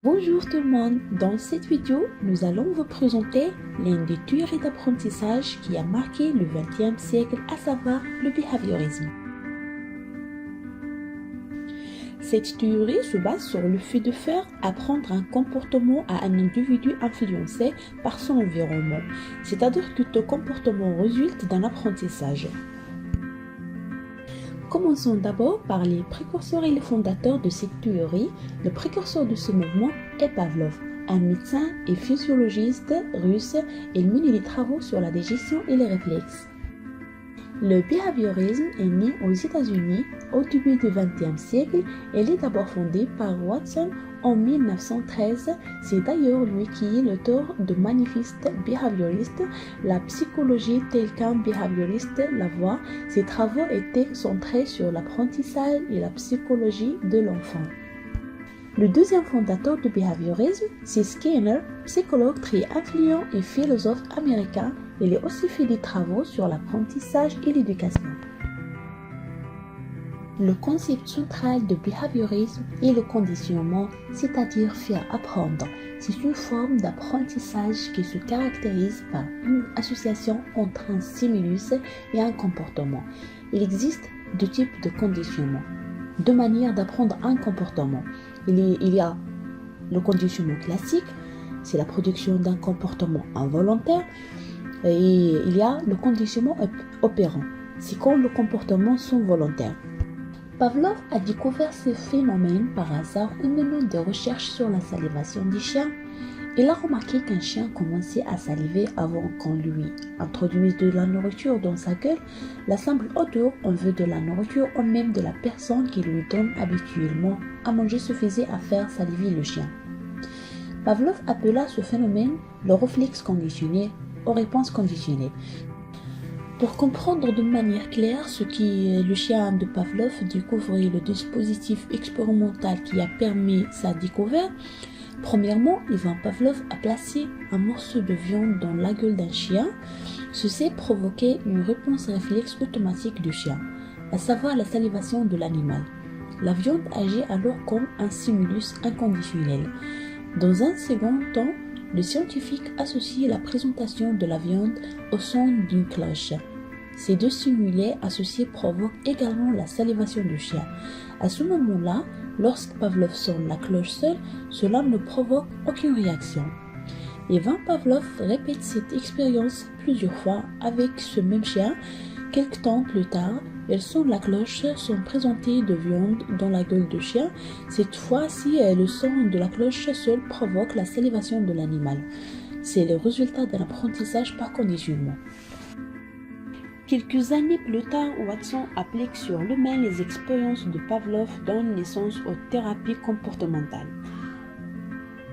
Bonjour tout le monde, dans cette vidéo, nous allons vous présenter l'une des théories d'apprentissage qui a marqué le XXe siècle, à savoir le behaviorisme. Cette théorie se base sur le fait de faire apprendre un comportement à un individu influencé par son environnement, c'est-à-dire que tout comportement résulte d'un apprentissage. Commençons d'abord par les précurseurs et les fondateurs de cette théorie. Le précurseur de ce mouvement est Pavlov, un médecin et physiologiste russe. Il mène des travaux sur la digestion et les réflexes. Le behaviorisme est né aux États-Unis au début du XXe siècle. Il est d'abord fondé par Watson en 1913. C'est d'ailleurs lui qui est l'auteur de Manifeste behavioriste, la psychologie telle qu'un behavioriste la voit. Ses travaux étaient centrés sur l'apprentissage et la psychologie de l'enfant. Le deuxième fondateur du behaviorisme, c'est Skinner, psychologue très influent et philosophe américain. Il a aussi fait des travaux sur l'apprentissage et l'éducation. Le concept central du behaviorisme est le conditionnement, c'est-à-dire faire apprendre. C'est une forme d'apprentissage qui se caractérise par une association entre un stimulus et un comportement. Il existe deux types de conditionnement, deux manières d'apprendre un comportement. Il y a le conditionnement classique, c'est la production d'un comportement involontaire, et il y a le conditionnement opérant, c'est quand le comportement sont volontaires. Pavlov a découvert ce phénomène par hasard au moment de recherches sur la salivation des chiens. Il a remarqué qu'un chien commençait à saliver avant qu'on lui introduise de la nourriture dans sa gueule. La simple odeur en vue de la nourriture ou même de la personne qui lui donne habituellement à manger suffisait à faire saliver le chien. Pavlov appela ce phénomène le réflexe conditionné aux réponses conditionnées. Pour comprendre de manière claire ce qui le chien de Pavlov découvrit le dispositif expérimental qui a permis sa découverte, premièrement, Ivan Pavlov a placé un morceau de viande dans la gueule d'un chien. Ceci provoquait une réponse réflexe automatique du chien, à savoir la salivation de l'animal. La viande agit alors comme un stimulus inconditionnel. Dans un second temps, le scientifique associe la présentation de la viande au son d'une cloche. Ces deux stimuli associés provoquent également la salivation du chien. À ce moment-là, lorsque Pavlov sonne la cloche seule, cela ne provoque aucune réaction. Ivan Pavlov répète cette expérience plusieurs fois avec ce même chien. Quelque temps plus tard, il sonne la cloche sont présentées de viande dans la gueule du chien. Cette fois-ci, le son de la cloche seule provoque la salivation de l'animal. C'est le résultat d'un apprentissage par conditionnement. Quelques années plus tard, Watson applique sur l'humain les expériences de Pavlov donnant naissance aux thérapies comportementales.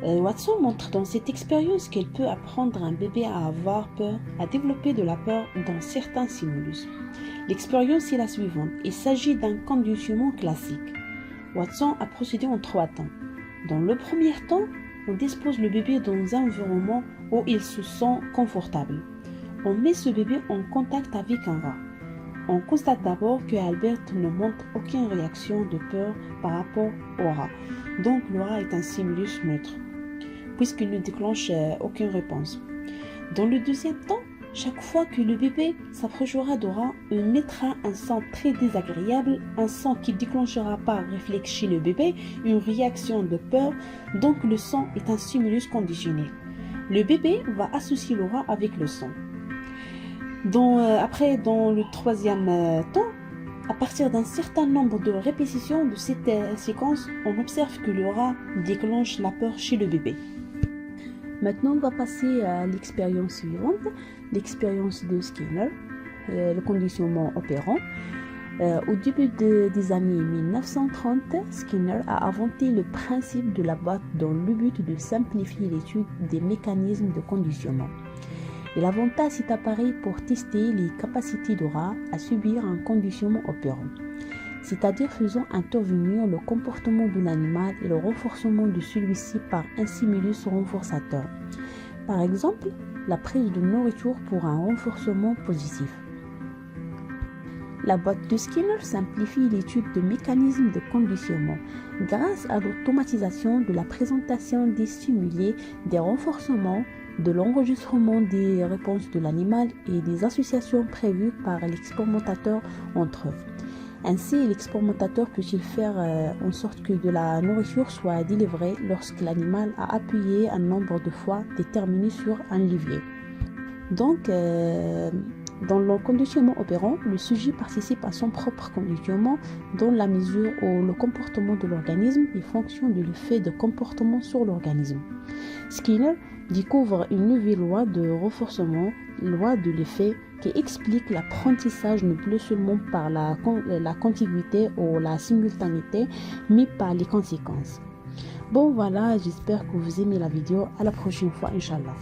Watson montre dans cette expérience qu'il peut apprendre un bébé à avoir peur, à développer de la peur dans certains stimulus. L'expérience est la suivante. Il s'agit d'un conditionnement classique. Watson a procédé en 3 temps. Dans le premier temps, on dispose le bébé dans un environnement où il se sent confortable. On met ce bébé en contact avec un rat. On constate d'abord que Albert ne montre aucune réaction de peur par rapport au rat. Donc le rat est un stimulus neutre, puisqu'il ne déclenche aucune réponse. Dans le deuxième temps, chaque fois que le bébé s'approchera du rat, il émettra un son très désagréable, un son qui déclenchera par réflexe chez le bébé une réaction de peur, donc le son est un stimulus conditionné. Le bébé va associer le rat avec le son. Après, dans le troisième temps, à partir d'un certain nombre de répétitions de cette séquence, on observe que le rat déclenche la peur chez le bébé. Maintenant, on va passer à l'expérience suivante, l'expérience de Skinner, le conditionnement opérant. Au début des années 1930, Skinner a inventé le principe de la boîte dans le but de simplifier l'étude des mécanismes de conditionnement. Il inventa cet appareil pour tester les capacités du rat à subir un conditionnement opérant, c'est-à-dire faisant intervenir le comportement de l'animal et le renforcement de celui-ci par un stimulus renforçateur. Par exemple, la prise de nourriture pour un renforcement positif. La boîte de Skinner simplifie l'étude de mécanismes de conditionnement grâce à l'automatisation de la présentation des stimuli, des renforcements, de l'enregistrement des réponses de l'animal et des associations prévues par l'expérimentateur entre eux. Ainsi, l'expérimentateur peut-il faire en sorte que de la nourriture soit délivrée lorsque l'animal a appuyé un nombre de fois déterminé sur un levier. Donc, dans le conditionnement opérant, le sujet participe à son propre conditionnement dans la mesure où le comportement de l'organisme est fonction de l'effet de comportement sur l'organisme. Skinner découvre une nouvelle loi de renforcement, loi de l'effet, qui explique l'apprentissage non plus seulement par la contiguïté ou la simultanéité, mais par les conséquences. Bon voilà, j'espère que vous aimez la vidéo. À la prochaine fois, Inch'Allah.